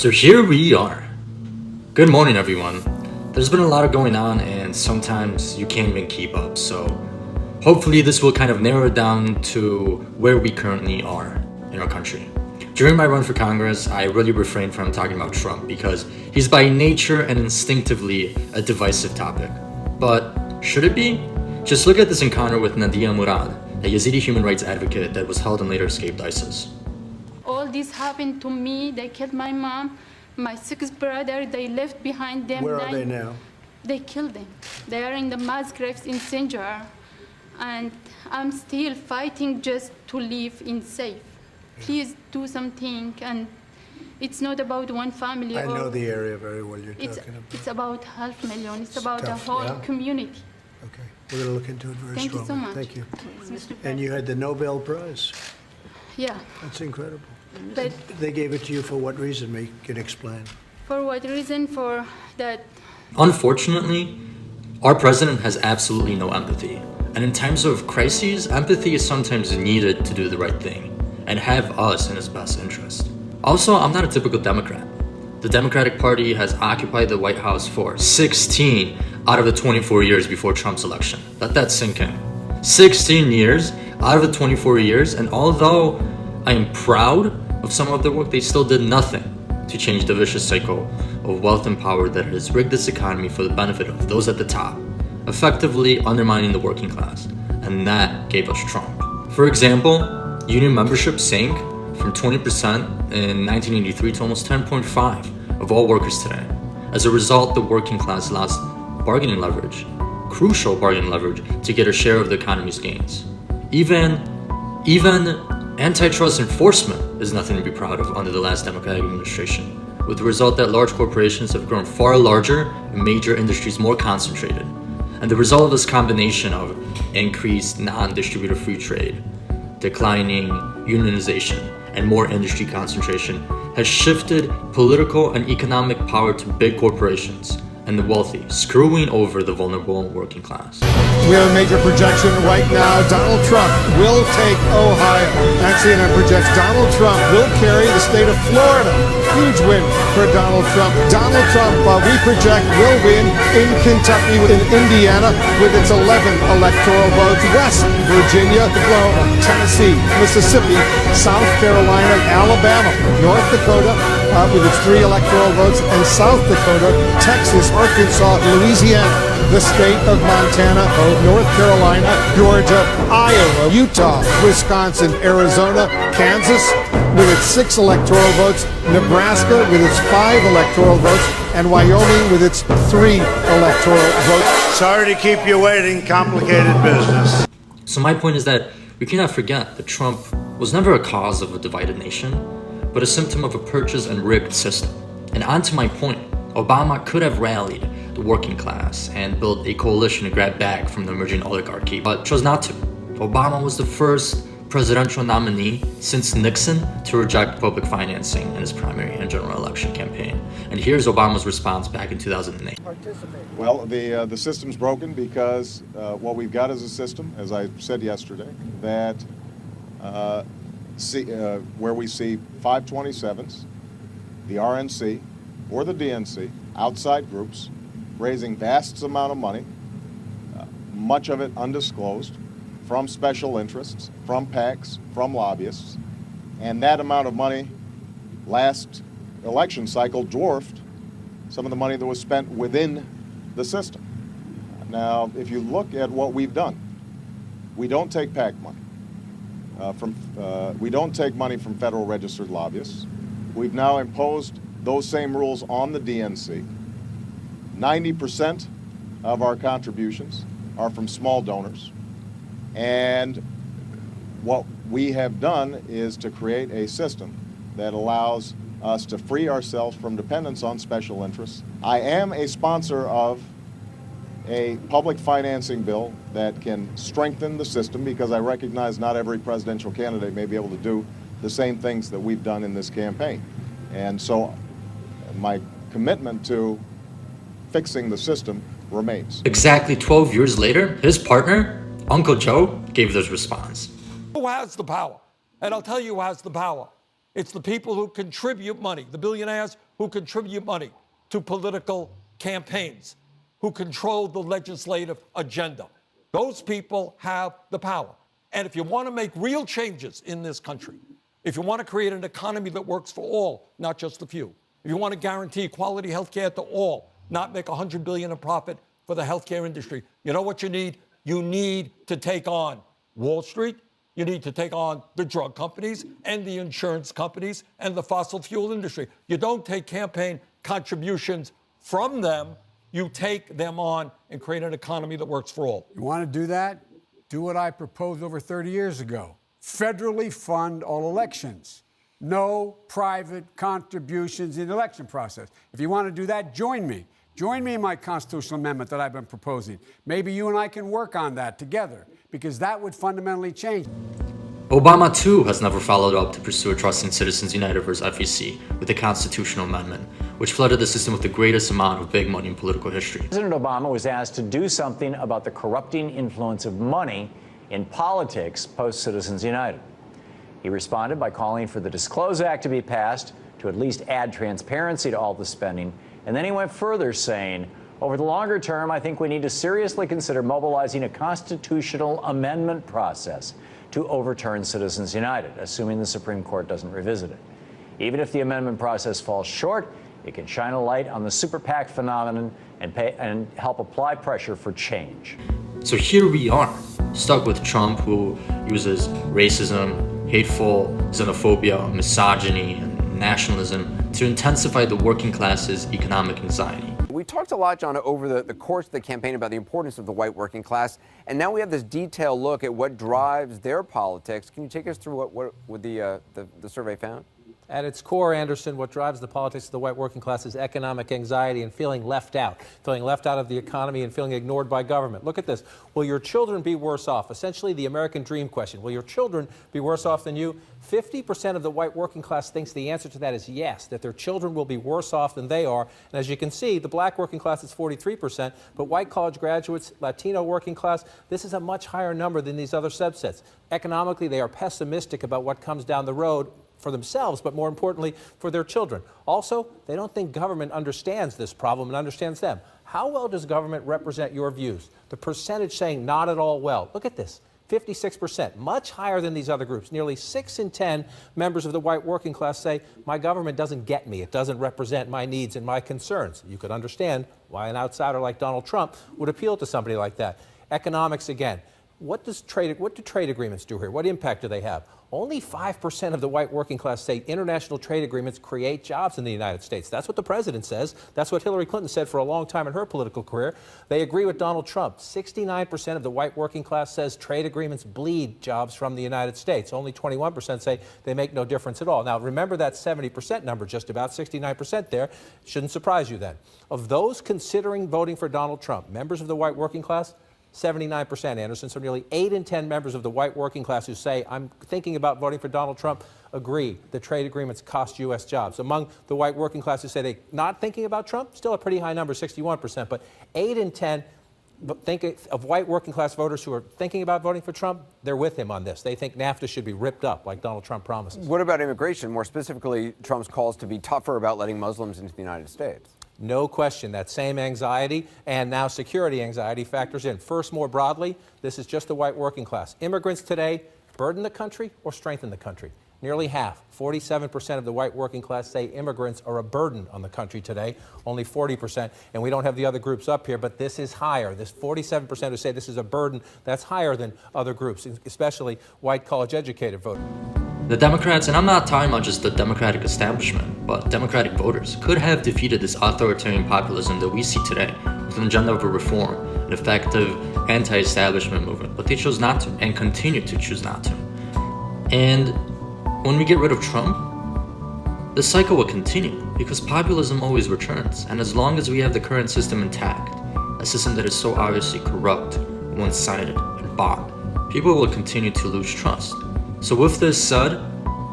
So here we are. Good morning, everyone. There's been a lot of going on, and sometimes you can't even keep up. So hopefully this will kind of narrow it down to where we currently are in our country. During my run for Congress, I really refrained from talking about Trump because he's by nature and instinctively a divisive topic. But should it be? Just look at this encounter with Nadia Murad, a Yazidi human rights advocate that was held and later escaped ISIS. All this happened to me. They killed my mom, my six brother. They left behind them. Where are they now? They killed them. They are in the mass graves in Sinjar. And I'm still fighting just to live in safe. Please do something. And it's not about one family. I know the area very well you're talking about. It's about 500,000. It's about tough, the whole yeah? community. Okay, we're going to look into it very Thank strongly. you so much. Thank you. Mr. And you had the Nobel Prize. Yeah. That's incredible. But They gave it to you for what reason? You can explain. for what reason? For that. Unfortunately, our president has absolutely no empathy. And in times of crises, empathy is sometimes needed to do the right thing and have us in his best interest. Also, I'm not a typical Democrat. The Democratic Party has occupied the White House for 16 out of the 24 years before Trump's election. Let that sink in. 16 years out of the 24 years, and although I am proud of some of their work, they still did nothing to change the vicious cycle of wealth and power that has rigged this economy for the benefit of those at the top, effectively undermining the working class, and that gave us Trump. For example, union membership sank from 20% in 1983 to almost 10.5% of all workers today. As a result, the working class lost bargaining leverage, crucial bargaining leverage, to get a share of the economy's gains. Even antitrust enforcement is nothing to be proud of under the last Democratic administration, with the result that large corporations have grown far larger and major industries more concentrated. And the result of this combination of increased non-distributor free trade, declining unionization, and more industry concentration has shifted political and economic power to big corporations and the wealthy, screwing over the vulnerable and working class. We have a major projection right now. Donald Trump will take Ohio. And CNN projects Donald Trump will carry the state of Florida. Huge win for Donald Trump. Donald Trump, we project, will win in Kentucky, in Indiana, with its 11 electoral votes. West Virginia, Oklahoma, Tennessee, Mississippi, South Carolina, Alabama, North Dakota, with its 3 electoral votes, and South Dakota, Texas, Arkansas, Louisiana, the state of Montana, North Carolina, Georgia, Iowa, Utah, Wisconsin, Arizona, Kansas with its 6 electoral votes, Nebraska with its 5 electoral votes, and Wyoming with its 3 electoral votes. Sorry to keep you waiting, complicated business. So my point is that we cannot forget that Trump was never a cause of a divided nation, but a symptom of a purchased and rigged system. And on to my point, Obama could have rallied the working class and built a coalition to grab back from the emerging oligarchy, but chose not to. Obama was the first presidential nominee since Nixon to reject public financing in his primary and general election campaign. And here's Obama's response back in 2008. Well, the system's broken because what we've got is a system, as I said yesterday, that where we see 527s, the RNC, or the DNC, outside groups, raising vast amount of money, much of it undisclosed, from special interests, from PACs, from lobbyists, and that amount of money last election cycle dwarfed some of the money that was spent within the system. Now, if you look at what we've done, we don't take PAC money. We don't take money from federal registered lobbyists. We've now imposed those same rules on the DNC. 90% of our contributions are from small donors. And what we have done is to create a system that allows us to free ourselves from dependence on special interests. I am a sponsor of a public financing bill that can strengthen the system because I recognize not every presidential candidate may be able to do the same things that we've done in this campaign. And so my commitment to fixing the system remains. Exactly 12 years later, his partner, Uncle Joe, gave this response. Who has the power? And I'll tell you who has the power. It's the people who contribute money, the billionaires who contribute money to political campaigns, who control the legislative agenda. Those people have the power. And if you want to make real changes in this country, if you want to create an economy that works for all, not just the few, if you want to guarantee quality health care to all, not make $100 billion in profit for the healthcare industry, you know what you need? You need to take on Wall Street. You need to take on the drug companies and the insurance companies and the fossil fuel industry. You don't take campaign contributions from them. You take them on and create an economy that works for all. You want to do that? Do what I proposed over 30 years ago. Federally fund all elections. No private contributions in the election process. If you want to do that, join me. Join me in my constitutional amendment that I've been proposing. Maybe you and I can work on that together, because that would fundamentally change. Obama, too, has never followed up to pursue a trust in Citizens United versus FEC with a constitutional amendment, which flooded the system with the greatest amount of big money in political history. President Obama was asked to do something about the corrupting influence of money in politics post-Citizens United. He responded by calling for the Disclose Act to be passed to at least add transparency to all the spending. And then he went further, saying, over the longer term, I think we need to seriously consider mobilizing a constitutional amendment process to overturn Citizens United, assuming the Supreme Court doesn't revisit it. Even if the amendment process falls short, it can shine a light on the super PAC phenomenon and help apply pressure for change. So here we are, stuck with Trump, who uses racism, hateful xenophobia, misogyny, and nationalism to intensify the working class's economic anxiety. We talked a lot, John, over the course of the campaign about the importance of the white working class, and now we have this detailed look at what drives their politics. Can you take us through what the survey found? At its core, Anderson, what drives the politics of the white working class is economic anxiety and feeling left out of the economy and feeling ignored by government. Look at this. Will your children be worse off? Essentially, the American dream question. Will your children be worse off than you? 50% of the white working class thinks the answer to that is yes, that their children will be worse off than they are. And as you can see, the black working class is 43%, but white college graduates, Latino working class, this is a much higher number than these other subsets. Economically, they are pessimistic about what comes down the road for themselves, but more importantly, for their children. Also, they don't think government understands this problem and understands them. How well does government represent your views? The percentage saying not at all well. Look at this, 56%, much higher than these other groups. Nearly 6 in 10 members of the white working class say, my government doesn't get me. It doesn't represent my needs and my concerns. You could understand why an outsider like Donald Trump would appeal to somebody like that. Economics again. What do trade agreements do here? What impact do they have? Only 5% of the white working class say international trade agreements create jobs in the United States. That's what the president says. That's what Hillary Clinton said for a long time in her political career. They agree with Donald Trump. 69% of the white working class says trade agreements bleed jobs from the United States. Only 21% say they make no difference at all. Now, remember that 70% number, just about 69% there. Shouldn't surprise you then. Of those considering voting for Donald Trump, members of the white working class, 79%, Anderson. So nearly 8 in 10 members of the white working class who say, I'm thinking about voting for Donald Trump, agree that trade agreements cost U.S. jobs. Among the white working class who say they're not thinking about Trump, still a pretty high number, 61%. But 8 in 10 think of white working class voters who are thinking about voting for Trump, they're with him on this. They think NAFTA should be ripped up like Donald Trump promises. What about immigration? More specifically, Trump's calls to be tougher about letting Muslims into the United States. No question, that same anxiety and now security anxiety factors in. First, more broadly, this is just the white working class. Immigrants today burden the country or strengthen the country? Nearly half, 47% of the white working class say immigrants are a burden on the country today, only 40%. And we don't have the other groups up here, but this is higher. This 47% who say this is a burden, that's higher than other groups, especially white college-educated voters. The Democrats, and I'm not talking about just the Democratic establishment, but Democratic voters, could have defeated this authoritarian populism that we see today with an agenda of a reform, an effective anti-establishment movement, but they chose not to and continue to choose not to. And when we get rid of Trump, the cycle will continue because populism always returns, and as long as we have the current system intact, a system that is so obviously corrupt, one-sided, and bought, people will continue to lose trust. So with this said,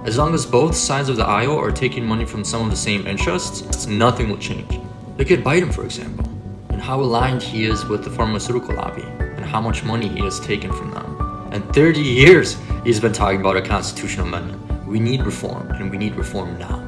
as long as both sides of the aisle are taking money from some of the same interests, nothing will change. Look at Biden, for example, and how aligned he is with the pharmaceutical lobby, and how much money he has taken from them. And 30 years he's been talking about a constitutional amendment. We need reform, and we need reform now.